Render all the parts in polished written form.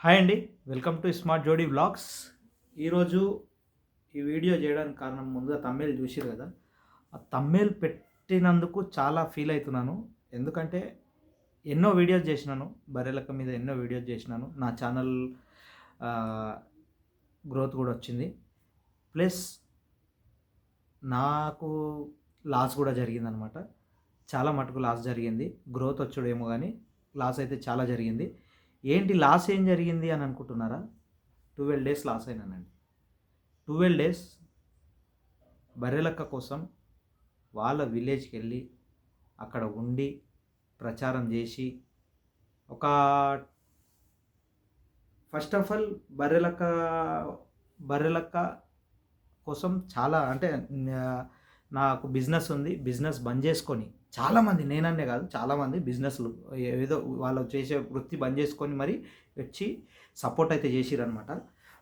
Hi అండి. Welcome to smart జోడీ vlogs. ఈరోజు ఈ వీడియో చేయడానికి కారణం ముందుగా థంబ్‌నెయిల్ చూసిర్రు కదా! ఆ థంబ్‌నెయిల్ పెట్టినందుకు చాలా ఫీల్ అయితున్నాను. ఎందుకంటే ఎన్నో వీడియోస్ చేసినాను. బర్రెలక్క మీద ఎన్నో వీడియోస్ చేసినాను. నా ఛానల్ ఆహ్, గ్రోత్ కూడా వచ్చింది. ప్లస్ నాకు లాస్ కూడా జరిగిందనమాట. చాలా మటుకు లాస్ జరిగింది. గ్రోత్ వచ్చుడేమో గానీ లాస్ అయితే చాలా జరిగింది. ఏంటి లాస్ ఏం జరిగింది అని అనుకుంటున్నారా? 12 డేస్ లాస్ అయినానండి. 12 డేస్ బర్రెలక్క కోసం వాళ్ళ విలేజ్‌కెళ్ళి, అక్కడ ఉండి, ప్రచారం జేసి, ఒక first of all Barrelakka Barrelakka కోసం చాలా అంటే నాకు బిజినెస్ ఉంది. బిజినెస్ బంద్ జేసుకొని చాలామంది నేననే గాదు చాలామంది బిజినెస్‌లు ఏదో వాళ్ళు చేసే వృత్తి బంద్ జేసుకొని మరి వచ్చి సపోర్ట్ అయితే జేసిరనమాట.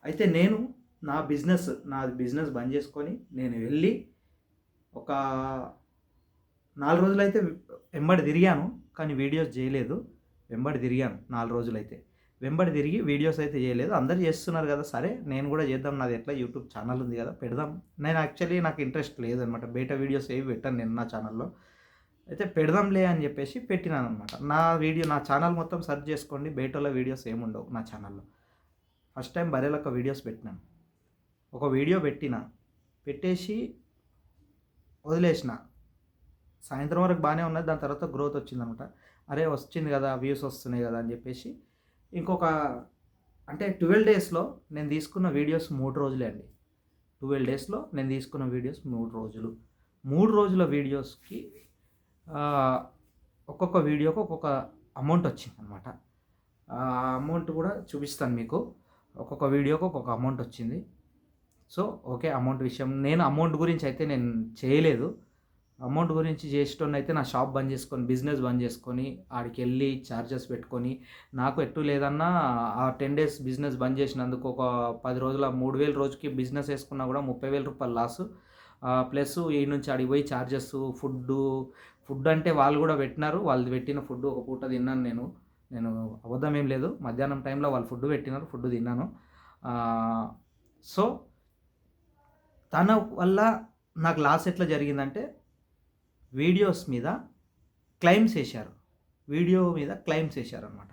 అయితే నేను నాది బిజినెస్ బంద్ జేసుకొని నేను వెళ్ళి ఒక 4 రోజులైతే వెంబడి తిరిగాను. కానీ వీడియోస్ జేయలేదు. వెంబడి తిరిగాను 4 రోజులైతే. వెంబడి తిరిగి వీడియోస్ అయితే చేయలేదు. అందరూ చేస్తున్నారు కదా! సరే నేను కూడా చేద్దాం. నాది ఎట్లా యూట్యూబ్ ఛానల్ ఉంది కదా! పెడదాం. నేను యాక్చువల్లీ నాకు ఇంట్రెస్ట్ లేదనమాట. బయట వీడియోస్ ఏవి పెట్టను నేను నా ఛానల్‌లో. అయితే పెడదాంలే అని చెప్పేసి పెట్టినాననమాట. నా ఛానల్ మొత్తం సెర్చ్ చేసుకోండి. బయటోళ్ళ వీడియోస్ ఏముండవు నా ఛానల్‌లో. ఫస్ట్ టైం బర్రెలక్క వీడియోస్ పెట్టినాను. ఒక వీడియో పెట్టినా. పెట్టేసి వదిలేసిన. సాయంత్రం వరకు బానే ఉన్నది. దాని తర్వాత గ్రోత్ వచ్చిందనమాట. అరే! వచ్చింది కదా! వ్యూస్ వస్తున్నాయి కదా! అని చెప్పేసి ఇంకొక అంటే 12 డేస్‌లో నేను తీసుకున్న వీడియోస్ 3 రోజులే అండి. 12 డేస్‌లో నేను తీసుకున్న వీడియోస్ 3 రోజులు. 3 రోజుల వీడియోస్‌కి ఆహ్, ఒక్కొక్క వీడియోకి ఒక్కొక్క అమౌంట్ వచ్చిందనమాట. ఆ అమౌంట్ కూడా చూపిస్తాను మీకు. ఒక్కొక్క వీడియోకి ఒక్కొక్క అమౌంట్ వచ్చింది. So, okay. అమౌంట్ విషయం నేను అమౌంట్ గురించి అయితే నేను చేయలేదు. అమౌంట్ గురించి చేసేటోడినైతే నా షాప్ బంద్ చేసుకొని, బిజినెస్ బంద్ చేసుకొని, ఆడికెళ్ళి చార్జెస్ పెట్టుకొని, నాకు ఎటు లేదన్నా ఆ 10 డేస్ బిజినెస్ బంద్ చేసినందుకు ఒక 10 రోజుల 3000 రోజుకి బిజినెస్ ఏసుకున్నా కూడా రూ. 30,000 లాసు. ప్లస్ ఈడ నుంచి ఆడికి పోయి చార్జెసు, ఫుడ్ అంటే వాళ్ళు కూడా పెట్టినారు. వాళ్ళు పెట్టిన ఫుడ్ ఒక పూట తిన్నాను నేను. నేను అబద్ధం ఏం లేదు. మధ్యాహ్నం టైంలో వాళ్ళు ఫుడ్ పెట్టినారు. ఫుడ్ తిన్నాను. సో, తన వల్ల నాకు లాస్ ఎట్లా జరిగిందంటే వీడియోస్ మీద క్లెయిమ్స్ ఏశారు. వీడియో మీద క్లెయిమ్స్ ఏశారనమాట.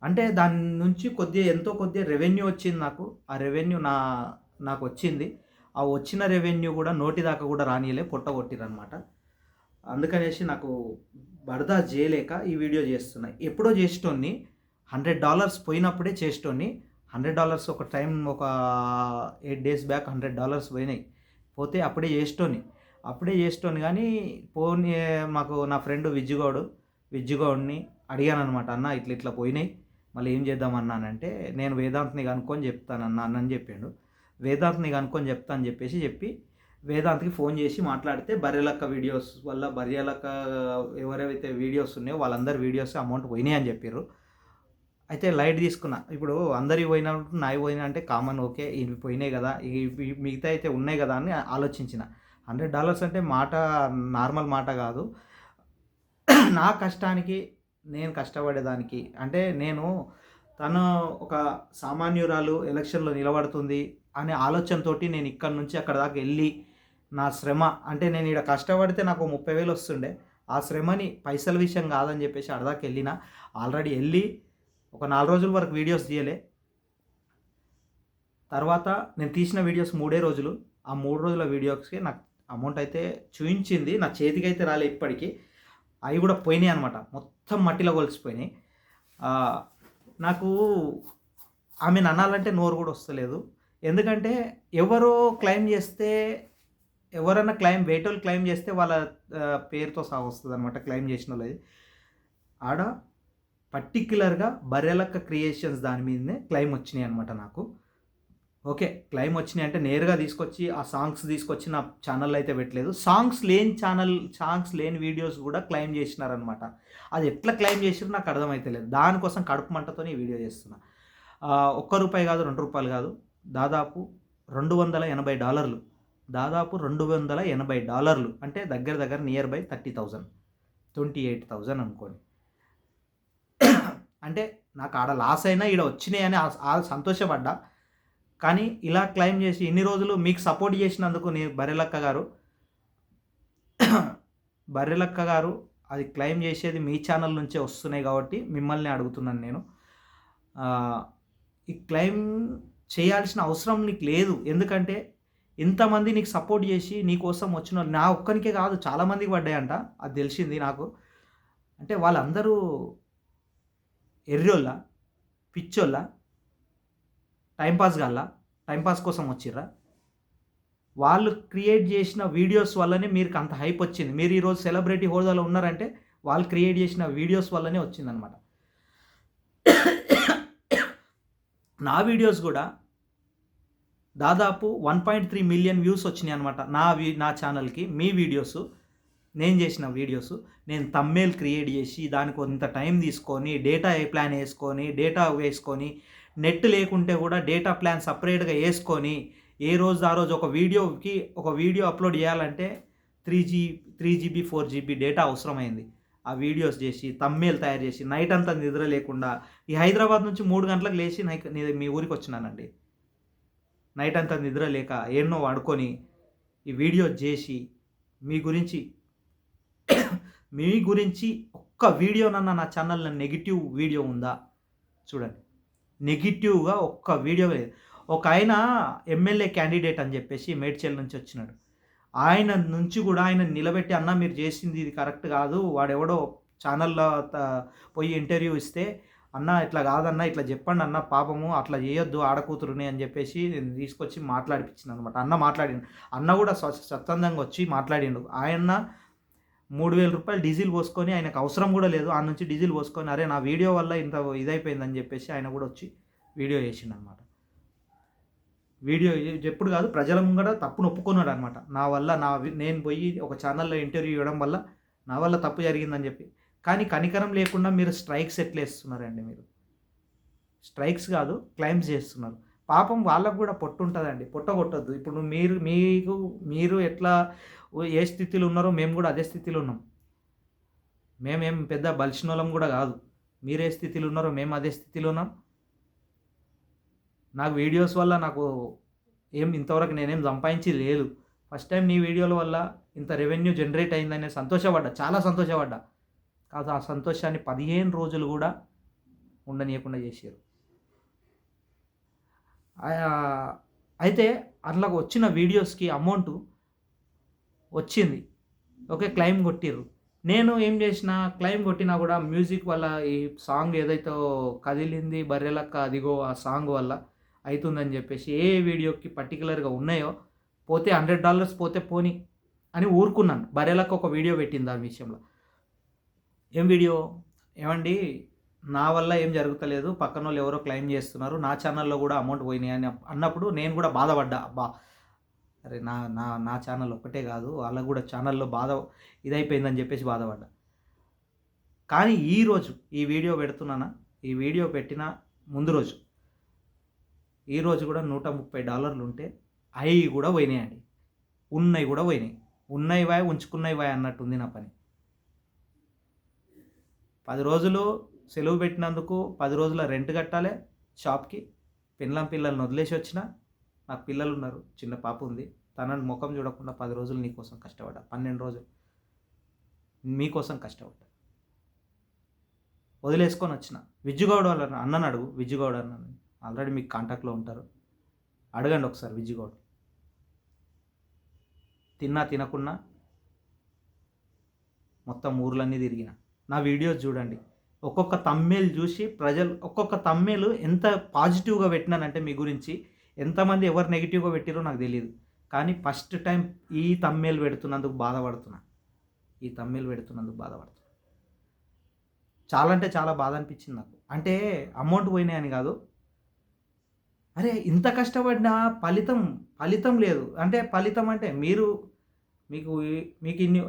అంటే దాని నుంచి ఎంతో కొద్దిగా రెవెన్యూ వచ్చింది నాకు. ఆ రెవెన్యూ నాకొచ్చింది. ఆ వచ్చిన రెవెన్యూ గూడా నోటి దాకా గూడా రానీయలే. పొట్టగొట్టిరనమాట. అందుకనేసి నాకు బర్దాష్ జేయలేక ఈ వీడియో జేస్తున్నా. ఎప్పుడో జేసేటోడిని. $100 పోయినప్పుడే చేసేటోడిని. $100 ఒక టైం ఒక 8 డేస్ బ్యాక్ $100 పోయినాయి. పోతే అప్పుడే చేసేటోడిని గానీ మాకు నా ఫ్రెండ్ విజ్జుగౌడ్‌ని అడిగాననమాట. అన్న ఇట్లా ఇట్లా పోయినాయి. మళ్ళీ ఏం చేద్దాం అన్నా అనంటే, నేను వేదాంత్‌ని కనుక్కొని చెప్తానన్నా అని చెప్పిండు. వేదాంత్‌ని కనుక్కొని చెప్తా అని చెప్పి వేదాంత్‌కి ఫోన్ చేసి మాట్లాడితే బర్రెలక్క వీడియోస్ వల్ల బర్రెలక్క ఎవరైతే వీడియోస్ ఉన్నాయో వాళ్ళందరి వీడియోస్ అమౌంట్ పోయినాయి అని చెప్పిర్రు. అయితే లైట్ తీసుకున్నా. ఇప్పుడు అందరివి పోయినప్పుడు నాయి పోయినా అంటే కామన్ ఓకే. ఇవి పోయినాయి కదా! మిగతాయి అయితే ఉన్నాయి కదా! అని ఆలోచించిన. $100 అంటే నార్మల్ మాట కాదు. నా కష్టానికి, నేను కష్టపడేదానికి అంటే తను ఒక సామాన్యురాలు ఎలక్షన్‌లో నిలబడుతుంది అనే ఆలోచనతోటి నేను ఇక్కడి నుంచి అక్కడి దాకా ఎళ్లి, నా శ్రమ అంటే నేను ఈడ కష్టపడితే నాకు 30,000 వస్తుండే. ఆ శ్రమని పైసల విషయం కాదని చెప్పేసి ఆడదాకా ఎళ్ళిన. ఆల్రెడీ ఎళ్లి ఒక 4 రోజుల వరకు వీడియోస్ తీయలే. తర్వాత నేను తీసిన వీడియోస్ 3 రోజులు. ఆ 3 రోజుల వీడియోస్‌కి నాకు అమౌంట్ అయితే చూయించింది. నా చేతికైతే రాలే ఇప్పటికి. అవి కూడా పోయినాయన్నమాట. మొత్తం మట్టిలో కలిసిపోయినాయి. నాకు ఆమెను అనాలంటే నోరు కూడా వస్తలేదు. ఎందుకంటే ఎవరో క్లెయిమ్ చేస్తే ఎవరైనా బయటోళ్ళు క్లెయిమ్ చేస్తే వాళ్ళ పేరుతో సహా వస్తదనమాట క్లెయిమ్ చేసినోళ్ళది. ఆడ పర్టిక్యులర్‌గా బర్రెలక్క క్రియేషన్స్ దాని మీదనే క్లెయిమ్ వచ్చినాయన్నమాట నాకు. ఓకే. క్లెయిమ్ వచ్చినాయి అంటే నేరుగా తీసుకొచ్చి ఆ సాంగ్స్ తీసుకొచ్చి నా ఛానల్‌లో అయితే పెట్టలేదు. సాంగ్స్ లేని వీడియోస్ కూడా క్లెయిమ్ చేసినారనమాట. అది ఎట్లా క్లెయిమ్ చేసిర్రో నాకు అర్థమైతలేదు. దానికోసం కడుపు మంటతోని ఈ వీడియో చేస్తున్నా. ఒక్క రూపాయి కాదు, రూ. 2 కాదు. దాదాపు $280. దాదాపు $280 అంటే దగ్గర దగ్గర నియర్ బై 30,000 28,000 అనుకోండి. అంటే నాకు ఆడ లాస్ అయినా ఈడ వచ్చినాయని సంతోషపడ్డా. కానీ ఇలా క్లెయిమ్ చేసి ఇన్ని రోజులు మీకు సపోర్ట్ చేసినందుకు బర్రెలక్క గారు అది క్లెయిమ్ చేసేది మీ ఛానల్ నుంచే వస్తున్నాయి కాబట్టి మిమ్మల్ని అడుగుతున్నాను నేను. ఈ క్లెయిమ్ చేయాల్సిన అవసరం నీకు లేదు. ఎందుకంటే ఇంతమంది నీకు సపోర్ట్ చేసి నీకోసం వచ్చినోళ్ళు నా ఒక్కనికే కాదు చాలామందికి పడ్డాయంట. అది తెలిసింది నాకు. అంటే వాళ్ళందరూ ఎర్రోళ్ళా? పిచ్చోళ్ళా? టైమ్ పాస్ కోసం వచ్చిర్రా? వాళ్ళు క్రియేట్ చేసిన వీడియోస్ వల్లనే మీకు అంత హైప్ వచ్చింది. మీరు ఈరోజు సెలబ్రిటీ హోదాలో ఉన్నారంటే వాళ్ళు క్రియేట్ చేసిన వీడియోస్ వల్లనే వచ్చిందనమాట. నా వీడియోస్ కూడా దాదాపు 1.3 మిలియన్ వ్యూస్ వచ్చినాయి అనమాట. నా ఛానల్కి మీ వీడియోస్, నేను చేసిన వీడియోస్. నేను థంబ్‌నెయిల్ క్రియేట్ చేసి దానికి కొంత టైం తీసుకొని డేటా ప్లాన్ వేసుకొని నెట్ లేకుంటే కూడా డేటా ప్లాన్ సపరేట్గా వేసుకొని ఏ రోజు ఆ రోజు ఒక వీడియో అప్లోడ్ చేయాలంటే 3 GB 4 GB డేటా అవసరమైంది. ఆ వీడియోస్ చేసి థంబ్‌నెయిల్ తయారు చేసి నైట్ అంతా నిద్ర లేకుండా ఈ హైదరాబాద్ నుంచి 3 గంటలకు లేచి మీ ఊరికి వచ్చినానండి. నైట్ అంతా నిద్ర లేక ఎన్నో పడుకొని ఈ వీడియోస్ చేసి మీ గురించి ఒక్క వీడియోనన్నా నా ఛానల్లో నెగిటివ్ వీడియో ఉందా చూడండి. నెగిటివ్గా ఒక్క వీడియో లేదు. ఒక ఆయన ఎమ్మెల్యే క్యాండిడేట్ అని చెప్పేసి మేడ్చల్ నుంచి వచ్చినాడు. ఆయన నుంచి కూడా ఆయన నిలబెట్టి అన్న మీరు చేసింది ఇది కరెక్ట్ కాదు, వాడెవడో ఛానల్లో పోయి ఇంటర్వ్యూ ఇస్తే అన్న ఇట్లా కాదన్న ఇట్లా చెప్పండి అన్న పాపము అట్లా చేయొద్దు ఆడకూతురుని అని చెప్పేసి నేను తీసుకొచ్చి మాట్లాడిపించిన అనమాట. అన్న కూడా స్వచ్ఛందంగా వచ్చి మాట్లాడిండు. ఆయన 3,000 రూపాయలు డీజిల్ పోసుకొని ఆయనకు అవసరం కూడా లేదు ఆ నుంచి డీజిల్ పోసుకొని అరే నా వీడియో వల్ల ఇంత ఇదైపోయిందని చెప్పేసి ఆయన కూడా వచ్చి వీడియో చేసిండు అనమాట. వీడియో ఎప్పుడు కాదు ప్రజల ముంగట తప్పును ఒప్పుకున్నాడు అనమాట. నా వల్ల నేను పోయి ఒక ఛానల్లో ఇంటర్వ్యూ ఇవ్వడం వల్ల నా వల్ల తప్పు జరిగిందని చెప్పి. కానీ కనికరం లేకుండా మీరు స్ట్రైక్స్ ఎట్లా వేస్తున్నారండి? మీరు స్ట్రైక్స్ కాదు క్లైమ్స్ చేస్తున్నారు. పాపం వాళ్ళకు కూడా పొట్టు ఉంటుందండి, పొట్ట కొట్టద్దు. ఇప్పుడు మీరు ఎట్లా ఏ స్థితిలో ఉన్నారో మేము కూడా అదే స్థితిలో ఉన్నాం. మేమేం పెద్ద బలిసినోళ్ళం కూడా కాదు. మీరు ఏ స్థితిలో ఉన్నారో మేము అదే స్థితిలో ఉన్నాం. నాకు వీడియోస్ వల్ల నాకు ఇంతవరకు నేనేం సంపాదించి లేదు. ఫస్ట్ టైం నీ వీడియోల వల్ల ఇంత రెవెన్యూ జనరేట్ అయిందనే సంతోషపడ్డా, చాలా సంతోషపడ్డా. కాదు ఆ సంతోషాన్ని 15 రోజులు కూడా ఉండనీయకుండా చేశారు. అయితే అట్లా వచ్చిన వీడియోస్కి అమౌంట్ వచ్చింది. ఓకే, క్లెయిమ్ కొట్టిర్రు. నేను ఏం చేసిన క్లెయిమ్ కొట్టినా కూడా మ్యూజిక్ వల్ల ఈ సాంగ్ ఏదైతే కదిలింది బర్రెలక్క అదిగో ఆ సాంగ్ వల్ల అవుతుందని చెప్పేసి ఏ వీడియోకి పర్టికులర్గా ఉన్నాయో పోతే $100 పోతే పోని అని ఊరుకున్నాను. బర్రెలక్క ఒక వీడియో పెట్టింది దాని విషయంలో. ఏం వీడియో? ఏమండి నా వల్ల ఏం జరుగుతలేదు, పక్కన వాళ్ళు ఎవరో క్లెయిమ్ చేస్తున్నారు, నా ఛానల్లో కూడా అమౌంట్ పోయినాయి అని అన్నప్పుడు నేను కూడా బాధపడ్డా. అబ్బా అరే నా నా నా ఛానల్ ఒక్కటే కాదు వాళ్ళకు కూడా ఛానల్లో బాధ ఇదైపోయిందని చెప్పేసి బాధపడ్డా. కానీ ఈరోజు ఈ వీడియో పెడుతున్నానా, ఈ వీడియో పెట్టిన ముందు రోజు ఈరోజు కూడా $130 ఉంటే అవి కూడా పోయినాయండి. ఉన్నాయి కూడా పోయినాయి. ఉన్నాయి వాయ్ ఉంచుకున్నాయి వాయ్ అన్నట్టుంది నా పని. 10 రోజులు సెలవు పెట్టినందుకు 10 రోజుల రెంట్ కట్టాలి షాప్కి. పిల్లల్ని వదిలేసి వచ్చిన, నాకు పిల్లలు ఉన్నారు, చిన్న పాప ఉంది. తనని ముఖం చూడకుండా 10 రోజులు నీకోసం కష్టపడ్డా, 12 రోజులు మీకోసం కష్టపడ్డా. వదిలేసుకొని వచ్చిన. విజ్జుగౌడ వాళ్ళ అన్నని అడుగు, విజ్జుగౌడ అన్నని ఆల్రెడీ మీకు కాంటాక్ట్లో ఉంటారు, అడగండి ఒకసారి విజ్జుగౌడ్. తినకున్నా మొత్తం ఊర్లన్నీ తిరిగిన. నా వీడియోస్ చూడండి, ఒక్కొక్క థంబ్‌నెయిల్ చూసి ఒక్కొక్క థంబ్‌నెయిల్ ఎంత పాజిటివ్గా పెట్టినానంటే మీ గురించి, ఎంతమంది ఎవరు నెగిటివ్గా పెట్టిరో నాకు తెలియదు. కానీ ఫస్ట్ టైం ఈ థంబ్‌నెయిల్ పెడుతున్నందుకు బాధపడుతున్నా. చాలా అంటే చాలా బాధ అనిపించింది నాకు. అంటే అమౌంట్ పోయినాయని కాదు, అరే ఇంత కష్టపడినా ఫలితం లేదు. అంటే ఫలితం అంటే మీకు ఇన్ని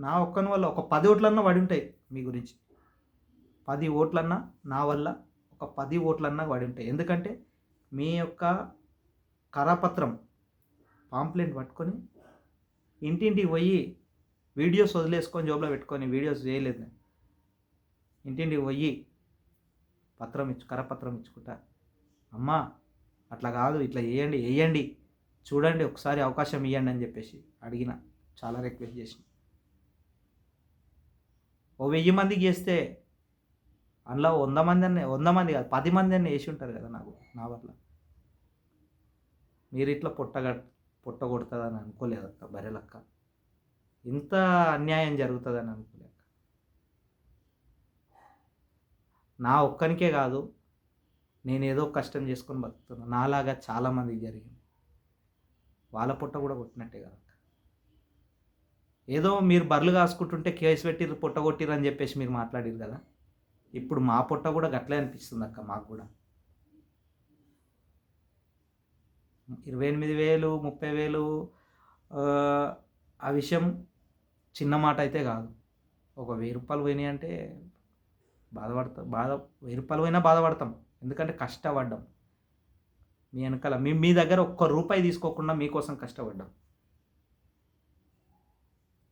నా ఒక్కని వల్ల ఒక 10 ఓట్లన్నా పడి ఉంటాయి మీ గురించి. 10 ఓట్లన్నా నా వల్ల ఒక 10 ఓట్లన్నా పడి ఉంటాయి. ఎందుకంటే మీ యొక్క కరపత్రం పాంప్లెంట్ పట్టుకొని ఇంటింటికి పోయి వీడియోస్ వదిలేసుకొని జోబులో పెట్టుకొని వీడియోస్ చేయలేదు నేను. ఇంటింటికి పోయి కరపత్రం ఇచ్చుకుంటా, అమ్మా అట్లా కాదు, ఇట్లా వేయండి, చూడండి, ఒకసారి అవకాశం ఇవ్వండి అని చెప్పేసి అడిగిన, చాలా రిక్వెస్ట్ చేసిన. ఓ 1000 మందికి చేస్తే అందులో 100 మంది కాదు, 10 మంది అని వేసి ఉంటారు కదా నా వల్ల. మీరు ఇట్లా పొట్ట కొడుతుందని అనుకోలేదక్క బర్రెలక్క. ఇంత అన్యాయం జరుగుతుందని అనుకోలేక. నా ఒక్కనికే కాదు, నేను ఏదో కష్టం చేసుకొని బతుకుతున్నా, నాలాగా చాలామందికి జరిగింది. వాళ్ళ పొట్ట కూడా కొట్టినట్టే కదా. ఏదో మీరు బర్రెలు కాసుకుంటుంటే కేసు పెట్టిర్రు, పొట్ట కొట్టిర్రు అని చెప్పేసి మీరు మాట్లాడిరు కదా. ఇప్పుడు మా పొట్ట కూడా గట్లే అనిపిస్తుంది అక్క. మాకు కూడా 28,000 30,000 ఆ విషయం చిన్న మాట అయితే కాదు. ఒక 1000 రూపాయలు పోయినాయి అంటే బాధపడతాం. 1000 రూపాయలు పోయినా బాధపడతాం, ఎందుకంటే కష్టపడ్డాం. మీ వెనకాల మీ దగ్గర ఒక్క రూపాయి తీసుకోకుండా మీకోసం కష్టపడ్డాం.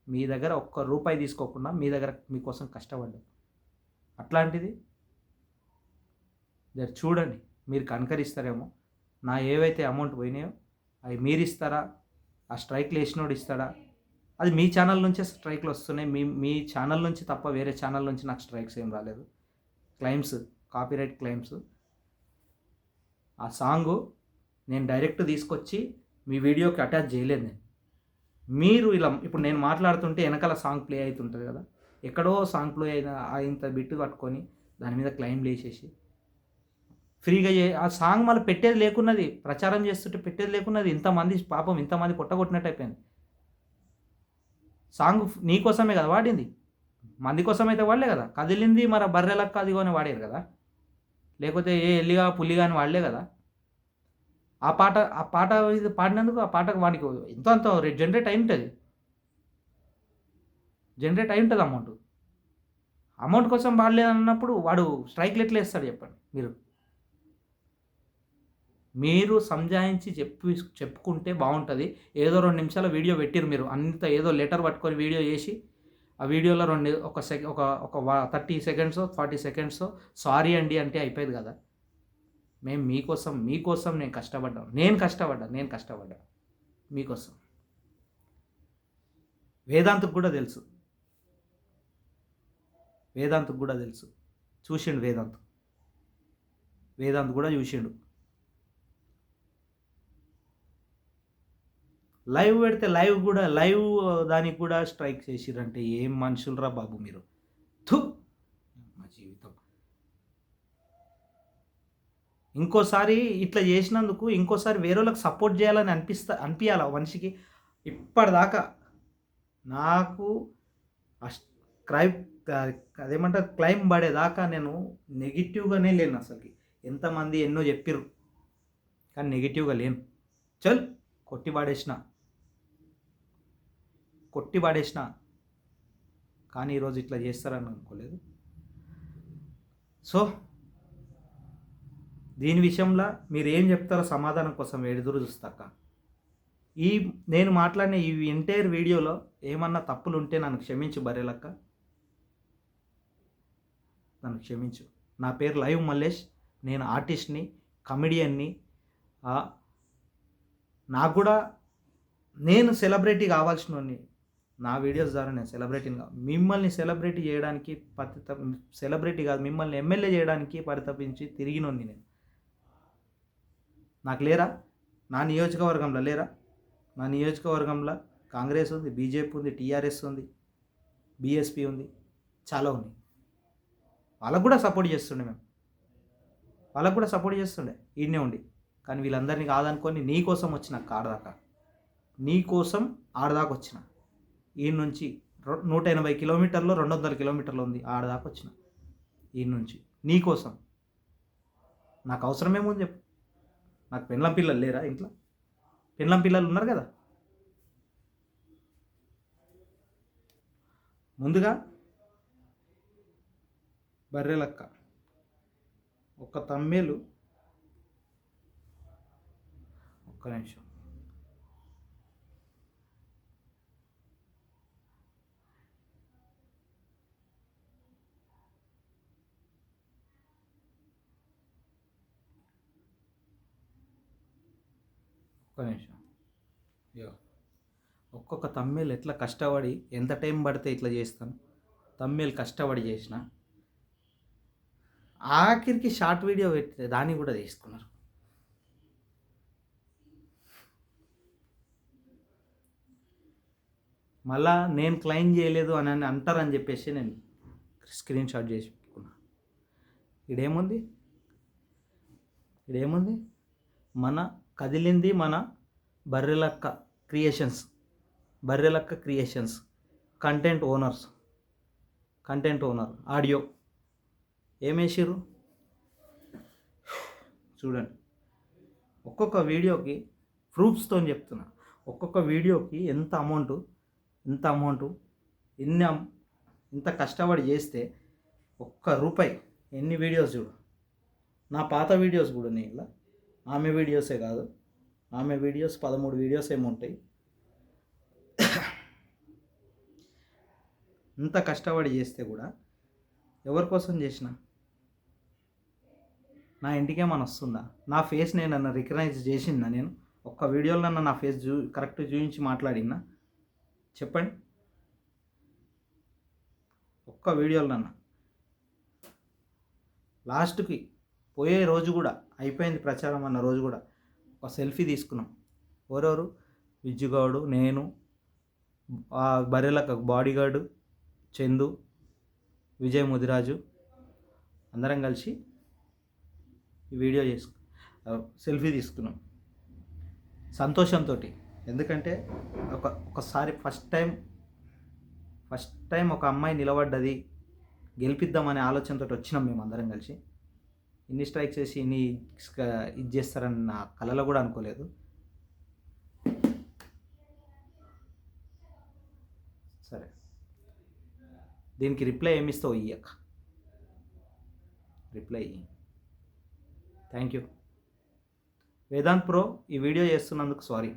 మీ దగ్గర ఒక్క రూపాయి తీసుకోకుండా మీకోసం కష్టపడ్డాం. అట్లాంటిది చూడండి, మీరు కనకరిస్తారేమో. నా ఏవైతే అమౌంట్ పోయినాయో అవి మీరు ఇస్తారా, ఆ స్ట్రైక్లు వేసినోడు ఇస్తాడా? అది మీ ఛానల్ నుంచే స్ట్రైక్లు వస్తున్నాయి. మీ ఛానల్ నుంచి తప్ప వేరే ఛానల్ నుంచి నాకు స్ట్రైక్స్ ఏం రాలేదు. Claims, copyright claims. ఆ సాంగు నేను డైరెక్ట్ తీసుకొచ్చి మీ వీడియోకి అటాచ్ చేయలేదు నేను. మీరు ఇలా ఇప్పుడు నేను మాట్లాడుతుంటే వెనకాల సాంగ్ ప్లే అవుతుంటుంది కదా, ఎక్కడో సాంగ్ ప్లే అయిన ఇంత బిట్టు కట్టుకొని దాని మీద క్లైమ్లు వేసేసి ఫ్రీగా ఆ సాంగ్ మళ్ళీ పెట్టేది లేకున్నది, ప్రచారం చేస్తుంటే పెట్టేది లేకున్నది. ఇంతమంది పొట్టగొట్టినట్టు అయిపోయింది. సాంగ్ నీకోసమే కదా వాడింది, మంది కోసం అయితే వాడలే కదా. కదిలింది మరి బర్రెలక్క అదిగో అని వాడారు కదా, లేకపోతే ఏ ఎల్లిగా పుల్లిగా అని వాడలే కదా. ఆ పాట ఇది పాడినందుకు ఆ పాటకు వాడికి ఎంతో అంత జనరేట్ అయి ఉంటుంది అమౌంట్ కోసం వాడలేదు అన్నప్పుడు వాడు స్ట్రైక్లు ఎట్లా వేస్తాడు చెప్పండి. మీరు సంజాయించి చెప్పుకుంటే బాగుంటుంది. ఏదో 2 నిమిషాల వీడియో పెట్టిరు మీరు, అంత ఏదో లెటర్ పట్టుకొని వీడియో చేసి ఆ వీడియోలో ఒక 30 సెకండ్స్ 40 సెకండ్స్ సారీ అండి అంటే అయిపోయేది కదా. మేము మీకోసం నేను కష్టపడ్డా మీకోసం. వేదాంత్కి కూడా తెలుసు, చూసిండు వేదాంత్ కూడా చూసిండు. లైవ్ పెడితే లైవ్ దానికి కూడా స్ట్రైక్ చేసిరంటే ఏం మనుషులరా బాబు మీరు. మా జీవితం ఇంకోసారి ఇట్లా చేసినందుకు ఇంకోసారి వేరే వాళ్ళకి సపోర్ట్ చేయాలని అనిపించాలి మనిషికి. ఇప్పటిదాకా నాకు క్లైమ్ పడేదాకా నేను నెగిటివ్గానే లేను అసలుకి. ఎంతమంది ఎన్నో చెప్పిర్రు కానీ నెగిటివ్గా లేను. కొట్టి పడేసిన కానీ ఈరోజు ఇట్లా చేస్తారని అనుకోలేదు. సో దీని విషయంలో మీరు ఏం చెప్తారో సమాధానం కోసం ఎదురు చూస్తాక. నేను మాట్లాడిన ఈ ఎంటైర్ వీడియోలో ఏమన్నా తప్పులు ఉంటే నన్ను క్షమించు బర్రెలక్క, నన్ను క్షమించు. నా పేరు లైవ్ మల్లేష్, నేను ఆర్టిస్ట్ని, కమెడియన్ని. నాకు కూడా నేను సెలబ్రిటీ కావాల్సినోని, నా వీడియోస్ ద్వారా నేను సెలబ్రిటీని మిమ్మల్ని సెలబ్రిటీ చేయడానికి సెలబ్రిటీ కాదు, మిమ్మల్ని ఎమ్మెల్యే చేయడానికి పరితపించి తిరిగినోని నేను. నాకు లేరా? నా నియోజకవర్గంలో కాంగ్రెస్ ఉంది, బీజేపీ ఉంది, టీఆర్ఎస్ ఉంది, బీఎస్పీ ఉంది, చాలా ఉన్నాయి. వాళ్ళకు కూడా సపోర్ట్ చేస్తుండే ఈడనే ఉండి. కానీ వీళ్ళందరినీ కాదనుకొని నీకోసం వచ్చిన ఆడదాకా వచ్చిన. ఈ నుంచి 180 కిలోమీటర్లు 200 కిలోమీటర్లు ఉంది, ఆడదాకా వచ్చిన. ఈ నుంచి నీకోసం. నాకు అవసరమేముంది చెప్పు? నాకు పెళ్ళం పిల్లలు లేరా? ఇంట్లో పెళ్ళం పిల్లలు ఉన్నారు కదా. ముందుగా బర్రెలక్క ఒక తమ్మేలు, ఒక్క నిమిషం, ఒక్క నిమిషం. ఇగో ఒక్కొక్క తమ్మేలు ఎట్లా కష్టపడి ఎంత టైం పడితే ఇట్లా చేస్తాను. తమ్మేలు కష్టపడి చేసిన ఆఖరికి షార్ట్ వీడియో పెడితే దాన్ని కూడా తీసుకున్నారు. మళ్ళా నేను క్లెయిమ్ చేయలేదు అని అంటారని చెప్పేసి నేను స్క్రీన్ షాట్ చేసి పెట్టుకున్నా. ఇడేముంది ఇడేముంది మన కదిలింది మన Barrelakka creations content owner audio ఏమేసిర్రు చూడండి. ఒక్కొక్క వీడియోకి ప్రూఫ్స్తో చెప్తున్నా. ఒక్కొక్క వీడియోకి ఎంత అమౌంట్ ఇంత కష్టపడి చేస్తే ఒక్క రూపాయి. ఎన్ని వీడియోస్ చూడు, నా పాత వీడియోస్ కూడా నేను ఆమె వీడియోసే కాదు, ఆమె వీడియోస్ 13 వీడియోస్ ఏమో ఉంటాయి. ఇంత కష్టపడి చేస్తే కూడా ఎవరి కోసం చేసిన? నా ఇంటికేమన్నా వస్తుందా? నా ఫేస్ నేను రికగ్నైజ్ చేసిందా? నేను ఒక్క వీడియోలో నా ఫేస్ కరెక్ట్ చూపించి మాట్లాడినా చెప్పండి. ఒక్క వీడియోలో లాస్ట్కి పోయే రోజు కూడా అయిపోయింది ప్రచారం అన్న రోజు కూడా ఒక సెల్ఫీ తీసుకున్నాం. ఎవరెవరు? విజ్జుగాడు, నేను, బర్రెలకు బాడీగార్డు చందు, విజయ్ ముదిరాజు అందరం కలిసి ఈ వీడియో సెల్ఫీ తీసుకున్నాం సంతోషంతో. ఎందుకంటే ఒకసారి ఫస్ట్ టైం ఒక అమ్మాయి నిలబడ్డది, గెలిపిద్దామనే ఆలోచనతో వచ్చినాం మేము అందరం కలిసి. ఇన్ని స్ట్రైక్స్ చేసి ఇన్ని ఇది చేస్తారని నా కలలో కూడా అనుకోలేదు. సరే, దీనికి రిప్లై ఏమిస్తావు? ఇయ్యక రిప్లై ఇయ్యి. Thank you. వేదాంత్ ప్రో ఈ వీడియో చేస్తున్నందుకు సారీ.